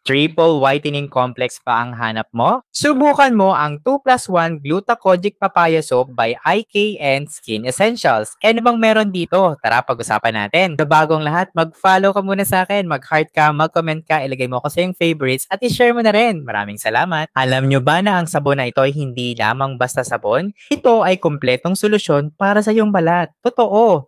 Triple whitening complex pa ang hanap mo? Subukan mo ang 2 plus 1 Glutacogic Papaya Soap by IKN Skin Essentials. Ano bang meron dito? Tara, pag-usapan natin. Sa bagong lahat, mag-follow ka muna sa akin, mag-heart ka, mag-comment ka, ilagay mo ko sa yung favorites at i-share mo na rin. Maraming salamat. Alam nyo ba na ang sabon na ito ay hindi lamang basta sabon? Ito ay kumpletong solusyon para sa iyong balat. Totoo.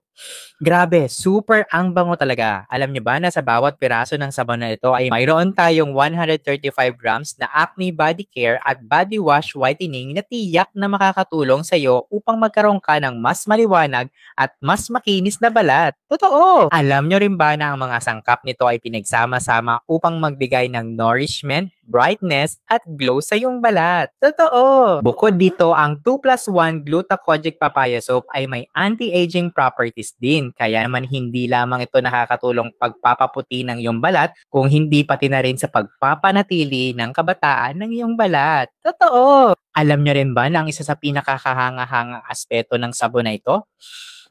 Grabe, super ang bango talaga. Alam niyo ba na sa bawat piraso ng sabon na ito ay mayroon tayong 135 grams na acne body care at body wash whitening na tiyak na makakatulong sa iyo upang magkaroon ka ng mas maliwanag at mas makinis na balat. Totoo! Alam niyo rin ba na ang mga sangkap nito ay pinagsama-sama upang magbigay ng nourishment, brightness, at glow sa iyong balat. Totoo! Bukod dito, ang 2 plus 1 Glutacogic Papaya Soap ay may anti-aging properties din. Kaya naman hindi lamang ito nakakatulong pagpapaputi ng iyong balat, kung hindi pati na rin sa pagpapanatili ng kabataan ng iyong balat. Totoo! Alam niyo rin ba na ang isa sa pinakakahanga-hangang aspeto ng sabon na ito?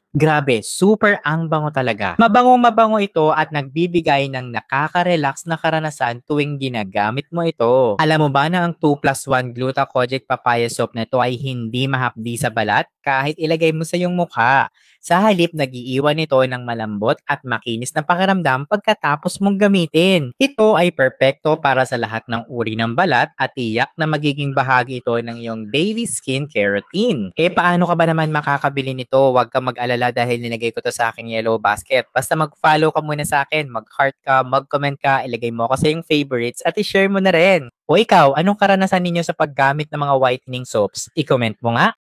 Grabe, super ang bango talaga. Mabangong-mabango ito at nagbibigay ng nakaka-relax na karanasan tuwing ginagamit mo ito. Alam mo ba na ang 2 plus 1 Glutacogic Papaya Soap na ito ay hindi mahapdi sa balat kahit ilagay mo sa iyong mukha? Sa halip, nag-iiwan ito ng malambot at makinis na pakiramdam pagkatapos mong gamitin. Ito ay perpekto para sa lahat ng uri ng balat at tiyak na magiging bahagi ito ng iyong daily skincare routine. Paano ka ba naman makakabili nito? Huwag kang mag-alala dahil nilagay ko to sa aking yellow basket. Basta mag-follow ka muna sa akin, mag-heart ka, mag-comment ka, ilagay mo ako sa iyong favorites at i-share mo na rin. O ikaw, anong karanasan ninyo sa paggamit ng mga whitening soaps? I-comment mo nga.